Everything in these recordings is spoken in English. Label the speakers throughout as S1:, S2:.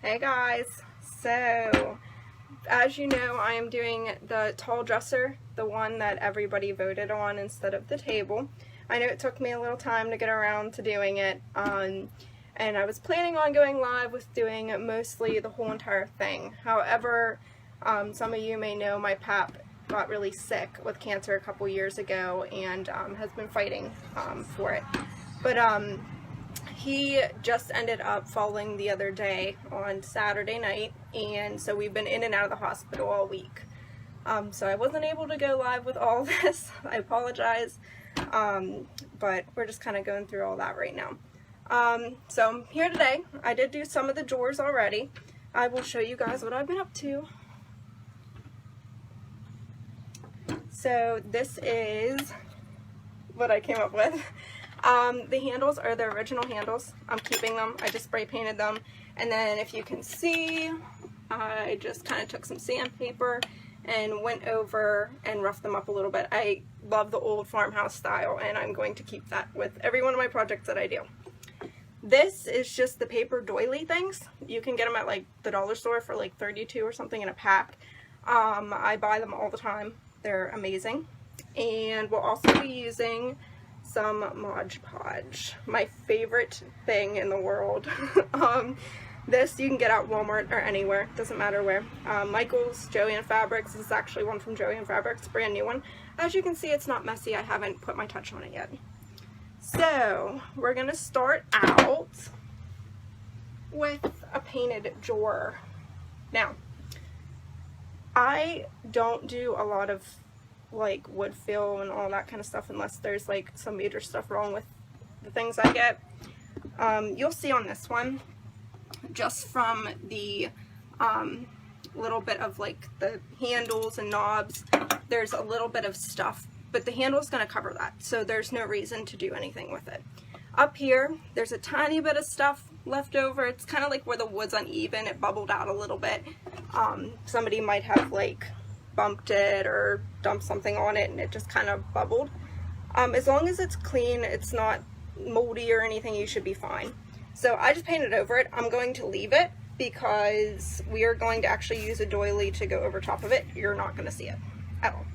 S1: Hey guys, so as you know, I am doing the tall dresser, the one that everybody voted on instead of the table. I know it took me a little time to get around to doing it, and I was planning on going live with doing mostly the whole entire thing. However, some of you may know my pap got really sick with cancer a couple years ago and has been fighting for it. But he just ended up falling the other day on Saturday night, and so we've been in and out of the hospital all week. So I wasn't able to go live with all this. I apologize, but we're just kind of going through all that right now. So I'm here today. I did do some of the drawers already. I will show you guys what I've been up to. So this is what I came up with. The handles are the original handles. I'm keeping them. I just spray painted them. And then if you can see, I just kind of took some sandpaper and went over and roughed them up a little bit. I love the old farmhouse style, and I'm going to keep that with every one of my projects that I do. This is just the paper doily things. You can get them at like the dollar store for like 32 or something in a pack. I buy them all the time. They're amazing. And we'll also be using some Mod Podge, my favorite thing in the world. This you can get at Walmart or anywhere, doesn't matter where. Michael's Joann Fabrics, this is actually one from Joann Fabrics, brand new one. As you can see, it's not messy. I haven't put my touch on it yet. So we're gonna start out with a painted drawer. Now, I don't do a lot of like wood fill and all that kind of stuff unless there's like some major stuff wrong with the things I get. You'll see on this one, just from the little bit of like the handles and knobs, there's a little bit of stuff, but the handle's going to cover that, so there's no reason to do anything with it. Up here, there's a tiny bit of stuff left over. It's kind of like where the wood's uneven, it bubbled out a little bit. Somebody might have like bumped it or dumped something on it and it just kind of bubbled. As long as it's clean, it's not moldy or anything, you should be fine. So I just painted over it. I'm going to leave it because we are going to actually use a doily to go over top of it. You're not going to see it at all.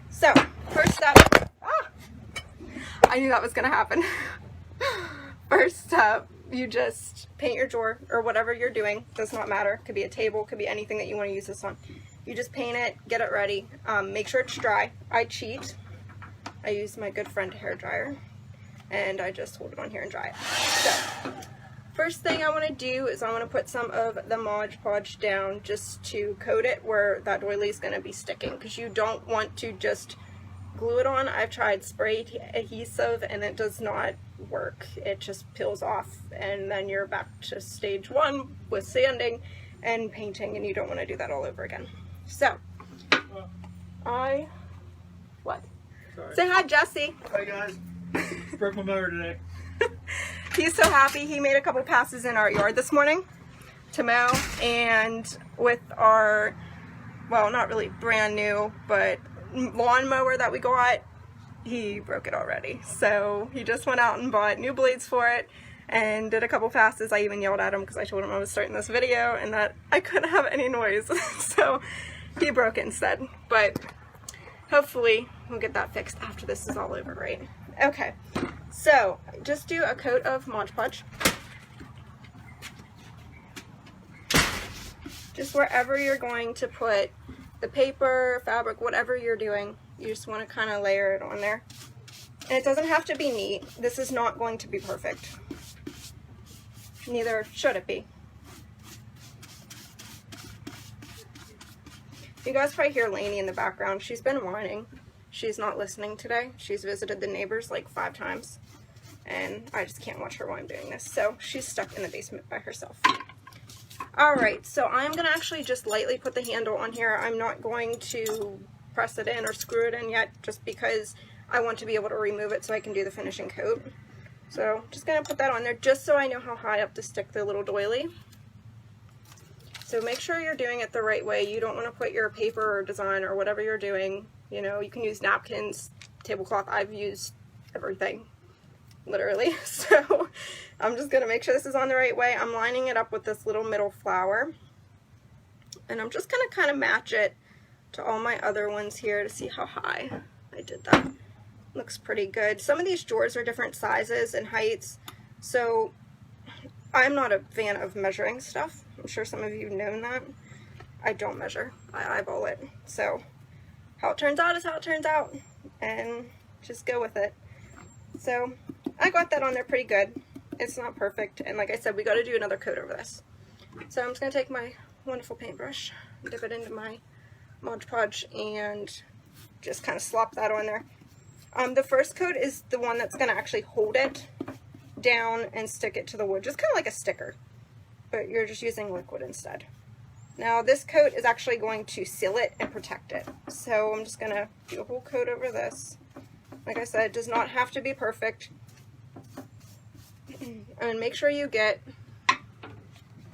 S1: So first step, I knew that was going to happen. First step, you just paint your drawer or whatever you're doing, does not matter. Could be a table, could be anything that you want to use this on. You just paint it, get it ready, make sure it's dry. I cheat. I use my good friend hair dryer, and I just hold it on here and dry it. So, first thing I want to do is I want to put some of the Mod Podge down just to coat it where that doily is going to be sticking, because you don't want to just glue it on. I've tried spray adhesive and it does not work. It just peels off, and then you're back to stage one with sanding and painting, and you don't want to do that all over again. So, what? Sorry. Say hi, Jesse.
S2: Hi guys. Broke my motor today.
S1: He's so happy. He made a couple passes in our yard this morning to mow, and with our, well, not really brand new, but lawn mower that we got, he broke it already. So he just went out and bought new blades for it and did a couple passes. I even yelled at him because I told him I was starting this video and that I couldn't have any noise. So he broke it instead, but hopefully we'll get that fixed after this is all over, right? Okay, so just do a coat of Mod Podge. Just wherever you're going to put the paper, fabric, whatever you're doing, you just want to kind of layer it on there. And it doesn't have to be neat. This is not going to be perfect. Neither should it be. You guys probably hear Lainey in the background. She's been whining. She's not listening today. She's visited the neighbors like 5 times. And I just can't watch her while I'm doing this. So she's stuck in the basement by herself. Alright, so I'm going to actually just lightly put the handle on here. I'm not going to press it in or screw it in yet, just because I want to be able to remove it so I can do the finishing coat. So just going to put that on there just so I know how high up to stick the little doily. So make sure you're doing it the right way. You don't want to put your paper or design or whatever you're doing, you know, you can use napkins, tablecloth, I've used everything. literally. So I'm just gonna make sure this is on the right way. I'm lining it up with this little middle flower, and I'm just gonna kind of match it to all my other ones here to see how high I did that. Looks pretty good. Some of these drawers are different sizes and heights, so I'm not a fan of measuring stuff. I'm sure some of you have known that. I don't measure. I eyeball it. So how it turns out is how it turns out, and just go with it. So I got that on there pretty good. It's not perfect, and like I said, we got to do another coat over this. So I'm just going to take my wonderful paintbrush, dip it into my Mod Podge, and just kind of slop that on there. The first coat is the one that's going to actually hold it down and stick it to the wood, just kind of like a sticker, but you're just using liquid instead. Now this coat is actually going to seal it and protect it. So I'm just going to do a whole coat over this. Like I said, it does not have to be perfect. And make sure you get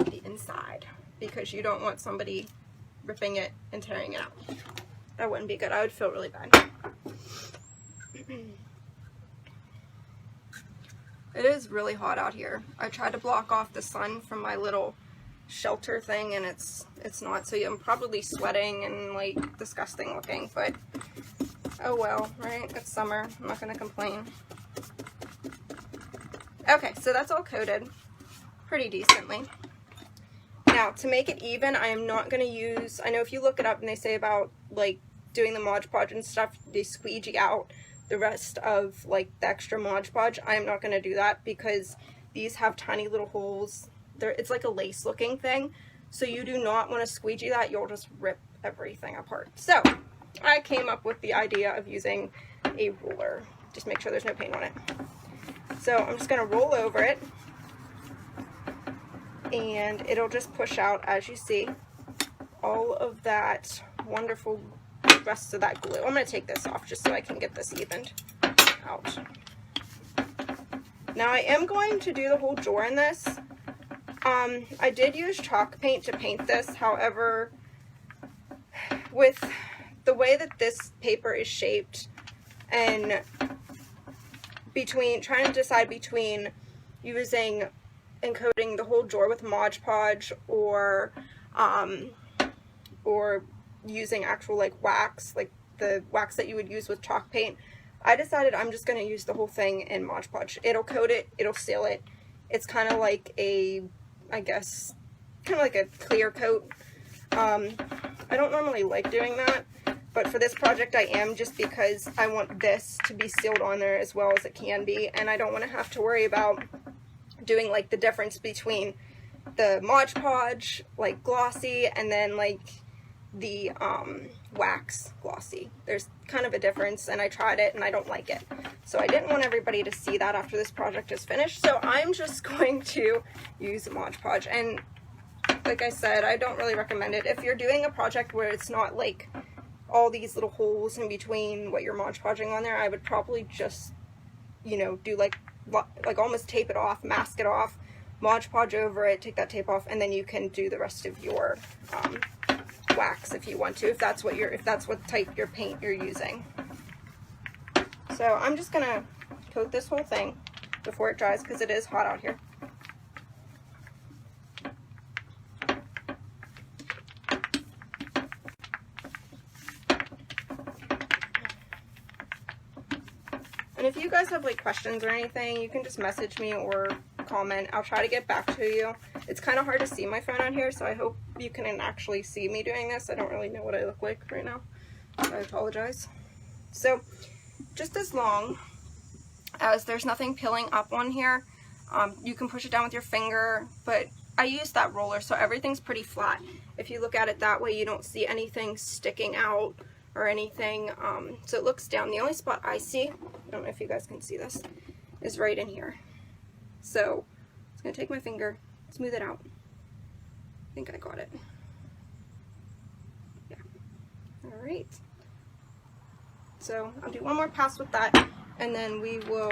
S1: the inside, because you don't want somebody ripping it and tearing it out. That wouldn't be good. I would feel really bad. It is really hot out here. I tried to block off the sun from my little shelter thing, and it's not, so I'm probably sweating and like disgusting looking, but oh well, right? It's summer. I'm not gonna complain. Okay, so that's all coated pretty decently. Now, to make it even, I am not going to use, I know if you look it up and they say about like doing the Mod Podge and stuff, they squeegee out the rest of like the extra Mod Podge. I am not going to do that because these have tiny little holes. It's like a lace looking thing, so you do not want to squeegee that. You'll just rip everything apart. So I came up with the idea of using a ruler. Just make sure there's no paint on it. So I'm just going to roll over it, and it'll just push out, as you see, all of that wonderful rest of that glue. I'm going to take this off just so I can get this evened out. Now I am going to do the whole drawer in this. I did use chalk paint to paint this, however, with the way that this paper is shaped, and trying to decide between using and coating the whole drawer with Mod Podge or using actual like wax, like the wax that you would use with chalk paint, I decided I'm just going to use the whole thing in Mod Podge. It'll coat it, it'll seal it. It's kind of like a, I guess, kind of like a clear coat. I don't normally like doing that, but for this project I am, just because I want this to be sealed on there as well as it can be, and I don't want to have to worry about doing like the difference between the Mod Podge like glossy and then like the wax glossy. There's kind of a difference, and I tried it and I don't like it, so I didn't want everybody to see that after this project is finished. So I'm just going to use Mod Podge, and like I said, I don't really recommend it if you're doing a project where it's not like all these little holes in between what you're Mod Podging on there. I would probably just, you know, do like almost tape it off, mask it off, Mod Podge over it, take that tape off, and then you can do the rest of your wax if you want to, if that's what type your paint you're using. So I'm just gonna coat this whole thing before it dries because it is hot out here. And if you guys have like questions or anything, you can just message me or comment. I'll try to get back to you. It's kind of hard to see my phone on here, so I hope you can actually see me doing this. I don't really know what I look like right now, so I apologize. So just as long as there's nothing peeling up on here, you can push it down with your finger, but I use that roller so everything's pretty flat. If you look at it that way, you don't see anything sticking out or anything, so it looks down. The only spot I see, I don't know if you guys can see this, is right in here. So I'm just going to take my finger, smooth it out. I think I got it. Yeah. Alright. So I'll do one more pass with that, and then we will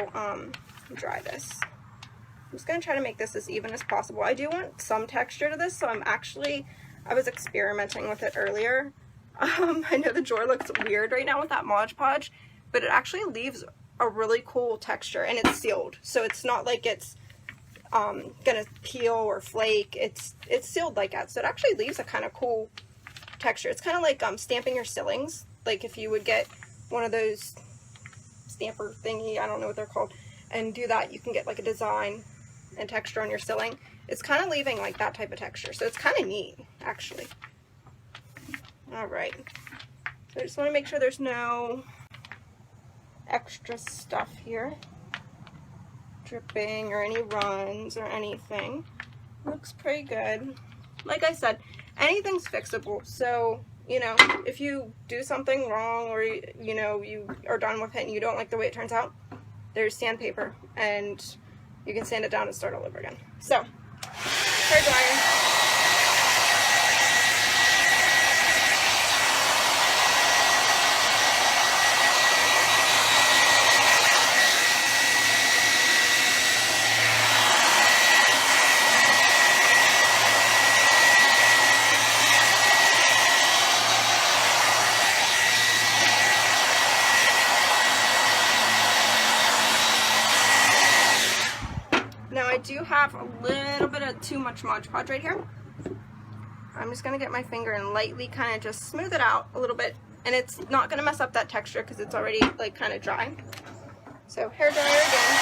S1: dry this. I'm just going to try to make this as even as possible. I do want some texture to this, so I was experimenting with it earlier. I know the drawer looks weird right now with that Mod Podge, but it actually leaves a really cool texture, and it's sealed, so it's not like it's gonna peel or flake. It's sealed like that, so it actually leaves a kind of cool texture. It's kind of like stamping your ceilings, like if you would get one of those stamper thingy, I don't know what they're called, and do that, you can get like a design and texture on your ceiling. It's kind of leaving like that type of texture, so it's kind of neat actually. All right, so I just want to make sure there's no extra stuff here, dripping or any runs or anything. Looks pretty good. Like I said, anything's fixable, so you know, if you do something wrong or you know you are done with it and you don't like the way it turns out, there's sandpaper and you can sand it down and start all over again. So hair dryer. Now I do have a little bit of too much Mod Podge right here. I'm just going to get my finger and lightly kind of just smooth it out a little bit. And it's not going to mess up that texture because it's already like kind of dry. So hair dryer again.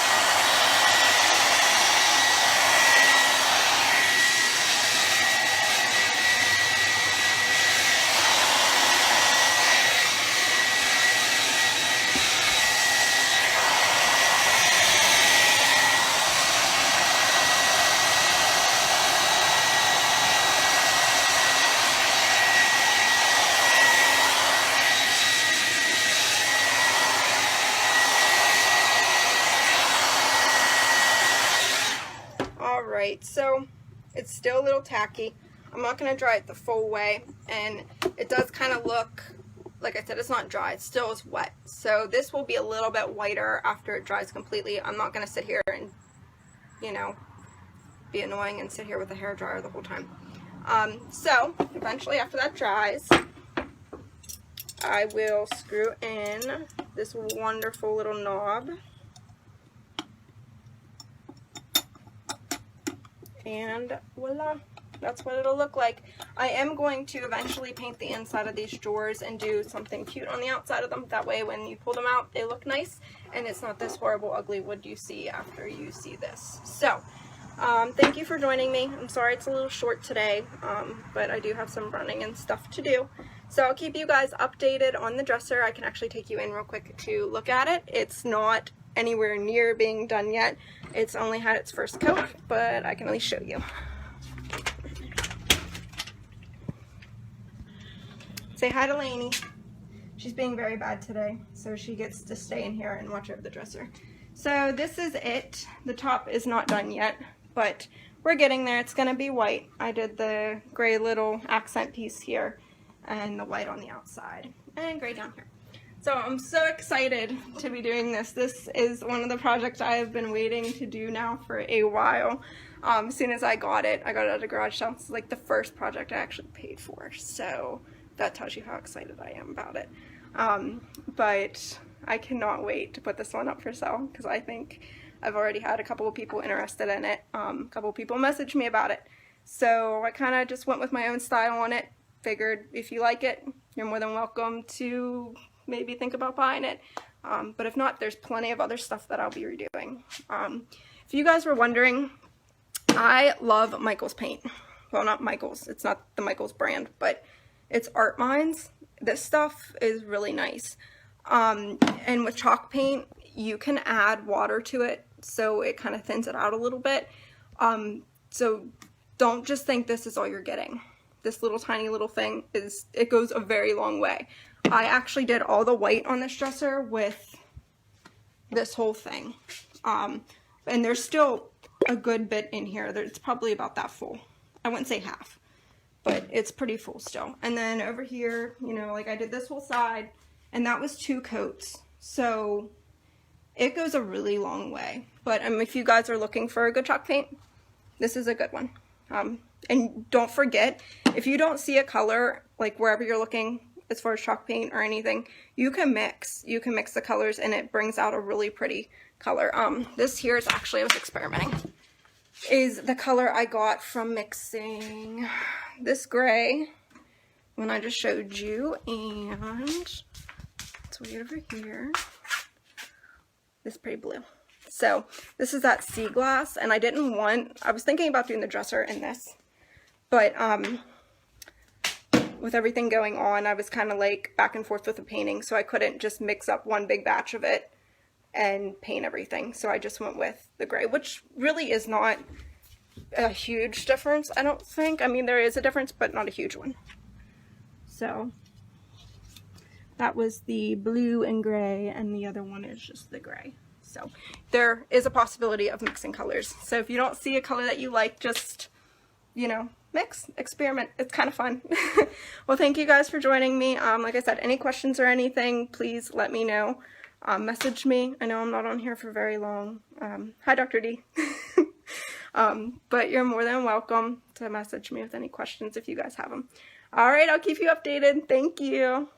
S1: Alright, so it's still a little tacky. I'm not going to dry it the full way, and it does kind of look, like I said, it's not dry, it still is wet. So this will be a little bit whiter after it dries completely. I'm not going to sit here and, you know, be annoying and sit here with a hair dryer the whole time. So eventually after that dries, I will screw in this wonderful little knob. And voila, that's what it'll look like. I am going to eventually paint the inside of these drawers and do something cute on the outside of them. That way when you pull them out, they look nice and it's not this horrible, ugly wood you see after you see this. So, thank you for joining me. I'm sorry it's a little short today, but I do have some running and stuff to do. So I'll keep you guys updated on the dresser. I can actually take you in real quick to look at it. It's not anywhere near being done yet. It's only had its first coat, but I can at least show you. Say hi to Lainey. She's being very bad today, so she gets to stay in here and watch over the dresser. So this is it. The top is not done yet, but we're getting there. It's gonna be white. I did the gray little accent piece here and the white on the outside and gray down here. So I'm so excited to be doing this. This is one of the projects I have been waiting to do now for a while. As soon as I got it at a garage sale. It's like the first project I actually paid for. So that tells you how excited I am about it. But I cannot wait to put this one up for sale because I think I've already had a couple of people interested in it. A couple of people messaged me about it. So I kind of just went with my own style on it. Figured if you like it, you're more than welcome to maybe think about buying it, but if not, there's plenty of other stuff that I'll be redoing. If you guys were wondering, I love Michaels paint. Well, not Michaels, it's not the Michaels brand, but it's Art Minds. This stuff is really nice, and with chalk paint you can add water to it so it kind of thins it out a little bit, so don't just think this is all you're getting. This little tiny little thing it goes a very long way. I actually did all the white on this dresser with this whole thing. And there's still a good bit in here. It's probably about that full. I wouldn't say half, but it's pretty full still. And then over here, you know, like I did this whole side, and that was 2 coats. So it goes a really long way. But if you guys are looking for a good chalk paint, this is a good one. And don't forget, if you don't see a color, like wherever you're looking, as far as chalk paint or anything, you can mix the colors and it brings out a really pretty color. This here is actually, I was experimenting, is the color I got from mixing this gray when I just showed you, and let's get over here, this pretty blue. So this is that sea glass, and I was thinking about doing the dresser in this, but with everything going on, I was kind of like back and forth with the painting, so I couldn't just mix up one big batch of it and paint everything. So I just went with the gray, which really is not a huge difference, I don't think. I mean, there is a difference, but not a huge one. So that was the blue and gray, and the other one is just the gray. So there is a possibility of mixing colors. So if you don't see a color that you like, just, you know, mix, experiment. It's kind of fun. Well, thank you guys for joining me. Like I said, any questions or anything, please let me know. Message me. I know I'm not on here for very long. Hi, Dr. D. But you're more than welcome to message me with any questions if you guys have them. All right, I'll keep you updated. Thank you.